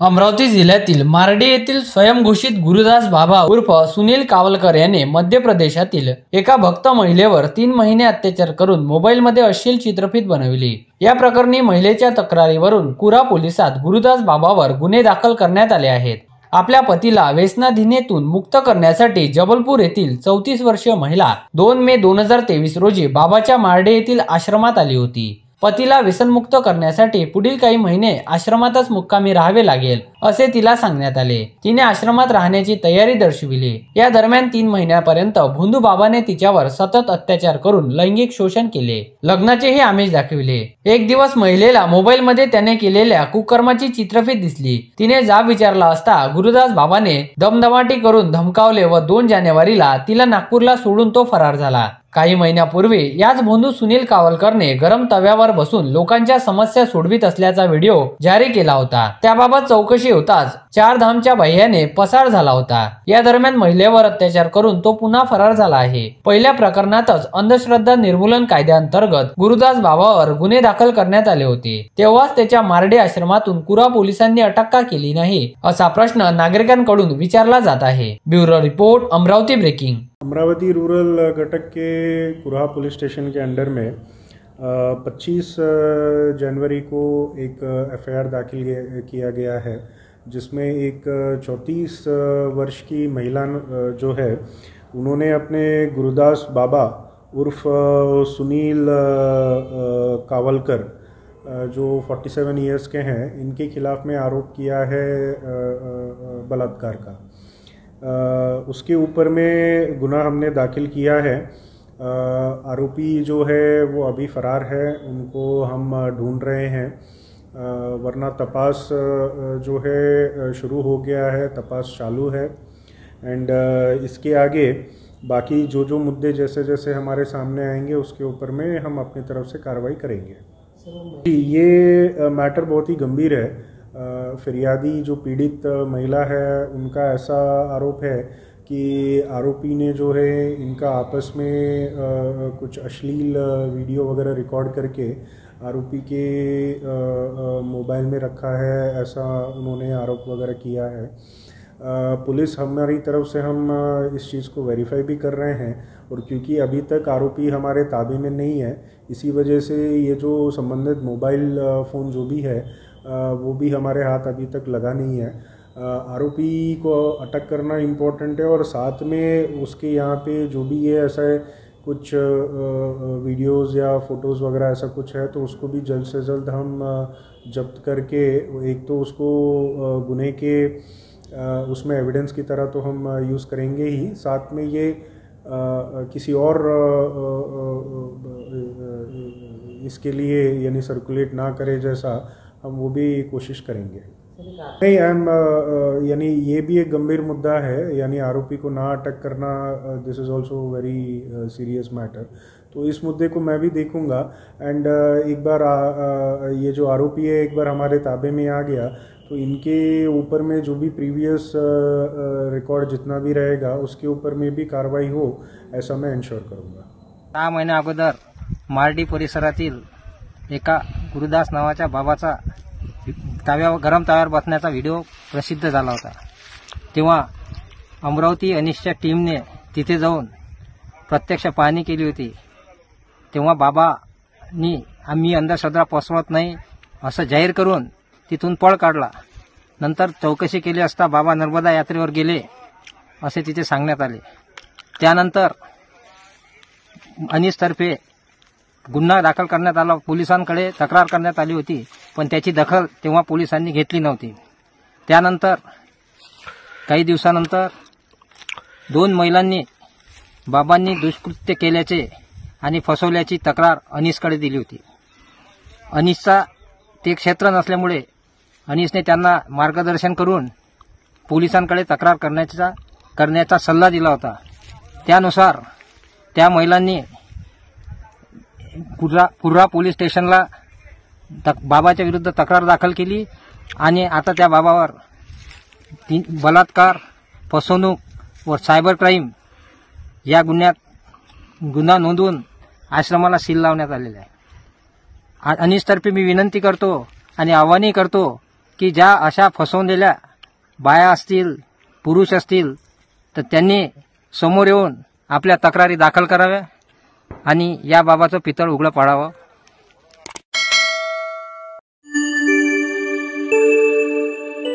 अमरावती जिल्ह्यातील मार्डी येथील स्वयंघोषित गुरुदास बाबा उर्फ सुनील कावलकर याने मध्य प्रदेशातील एका भक्त महिलेवर 3 महिने अत्याचार करून मोबाईलमध्ये अश्लील चित्रफित बनविली। या प्रकरणी महिलेच्या तक्रारीवरून कुरा पोलिसात गुरुदास बाबावर गुन्हे दाखल करण्यात आले आहेत। आपल्या पतीला व्यसनाधीनतेतून मुक्त करण्यासाठी जबलपूर येथील 34 वर्षीय महिला 2 मे 2023 रोजी बाबाच्या मार्डे येथील आश्रमात आली होती। पतीला व्यसनमुक्त करण्यासाठी पुढील काही महिने आश्रमातच मुक्कामी राहावे लागेल असे तिला सांगण्यात आले। तिने आश्रमात राहण्याची तयारी दर्शविली। या दरम्यान 3 महिन्यापर्यंत भोंदू बाबाने तिच्यावर सतत अत्याचार करून लैंगिक शोषण केले, लग्नाचेही आमिष दाखविले। एक दिवस महिलेला मोबाईलमध्ये त्याने केलेल्या कुकर्माची चित्रफित दिसली। तिने जाब विचारला असता गुरुदास बाबाने दमदमाटी करून धमकावले व 2 जानेवारीला तिला नागपूरला सोडून तो फरार झाला। काही महिन्यापूर्वी याच भोंदू सुनील कावलकरने गरम तव्यावर बसून लोकांच्या समस्या सोडवित असल्याचा व्हिडिओ जारी केला होता। त्याबाबत चौकशी होताच 4 धामच्या बाह्याने पसार झाला होता। या दरम्यान महिलेवर अत्याचार करून तो पुन्हा फरार झाला आहे। पहिल्या प्रकरणातच अंधश्रद्धा निर्मूलन कायद्याअंतर्गत गुरुदास बाबावर गुन्हे दाखल करण्यात आले होते। तेव्हाच त्याच्या मार्डे आश्रमातून कुरा पोलिसांनी अटक का केली नाही असा प्रश्न नागरिकांकडून विचारला जात आहे। Bureau report, Amravati breaking. Amravati rural घटक के कुरा पुलिस स्टेशन के अंडर में 25 जनवरी को एक एफआईआर दाखिल किया गया है, जिसमें एक 34 वर्ष की महिला जो है उन्होंने अपने गुरुदास बाबा उर्फ सुनील कावलकर जो 47 इयर्स के हैं, इनके खिलाफ में आरोप किया है बलात्कार का। उसके ऊपर में गुनाह हमने दाखिल किया है। आरोपी जो है वो अभी फरार है, उनको हम ढूंढ रहे हैं, वरना तपास जो है शुरू हो गया है, तपास चालू है। एंड इसके आगे बाकी जो मुद्दे जैसे जैसे हमारे सामने आएंगे उसके ऊपर में हम अपनी तरफ से कार्रवाई करेंगे। ये मैटर बहुत ही गंभीर है। फिरियादी जो पीड़ित महिला है, उनका ऐसा आरोप है कि आरोपी ने जो है इनका आपस में कुछ अश्लील वीडियो वगैरह रिकॉर्ड करके आरोपी के मोबाइल में रखा है, ऐसा उन्होंने आरोप वगैरह किया है। पुलिस हमारी तरफ से हम इस चीज़ को वेरीफाई भी कर रहे हैं, और क्योंकि अभी तक आरोपी हमारे ताबे में नहीं है, इसी वजह से ये जो संबंधित मोबाइल फ़ोन जो भी है वो भी हमारे हाथ अभी तक लगा नहीं है। आरोपी को अटक करना इम्पोर्टेंट है, और साथ में उसके यहाँ पे जो भी ये ऐसा है कुछ वीडियोज़ या फ़ोटोज़ वगैरह ऐसा कुछ है, तो उसको भी जल्द से जल्द हम जब्त करके एक तो उसको गुने के उसमें एविडेंस की तरह तो हम यूज़ करेंगे ही, साथ में ये किसी और इसके लिए यानी सर्कुलेट ना करे जैसा हम वो भी कोशिश करेंगे। नहीं, यानी ये भी एक गंभीर मुद्दा है, यानी आरोपी को ना अटक करना, this is also very serious matter. तो इस मुद्दे को मैं भी देखूंगा। एंड एक बार ये जो आरोपी है एक बार हमारे ताबे में आ गया तो इनके ऊपर में जो भी प्रीवियस रिकॉर्ड जितना भी रहेगा उसके ऊपर में भी कार्रवाई हो, ऐसा मैं इन्श्योर करूंगा। 6 महिन्या अगोदर मार्डी परिसरातील एका गुरुदास नावाच्या बाबाचा गरम तव्यावर बसण्याचा व्हिडिओ प्रसिद्ध झाला होता। तेव्हा अमरावती अनिशच्या टीमने तिथे जाऊन प्रत्यक्ष पाहणी केली होती। तेव्हा बाबांनी आम्ही अंधश्रद्धा पसरवत नाही असं जाहीर करून तिथून पळ काढला। नंतर चौकशी केली असता बाबा नर्मदा यात्रेवर गेले असे तिथे सांगण्यात आले। त्यानंतर अनिशतर्फे गुन्हा दाखल करण्यात आला, पोलिसांकडे तक्रार करण्यात आली होती, पण त्याची दखल तेव्हा पोलिसांनी घेतली नव्हती। त्यानंतर काही दिवसानंतर 2 महिलांनी बाबांनी दुष्कृत्य केल्याचे आणि फसवल्याची तक्रार अनिशकडे दिली होती। अनिशचा ते क्षेत्र नसल्यामुळे अनिशने त्यांना मार्गदर्शन करून पोलिसांकडे तक्रार करण्याचा सल्ला दिला होता। त्यानुसार त्या महिलांनी कुरा पोलीस स्टेशनला बाबाच्या विरुद्ध तक्रार दाखल केली आणि आता त्या बाबावर बलात्कार, फसवणूक व सायबर क्राईम या गुन्हा नोंदवून आश्रमाला सील लावण्यात आलेला आहे। अनिशतर्फे मी विनंती करतो आणि आवाहनही करतो की ज्या अशा फसवलेल्या बाया असतील, पुरुष असतील, तर त्यांनी समोर येऊन आपल्या तक्रारी दाखल कराव्या आणि या बाबाचं पितळ उघडं पाडावं.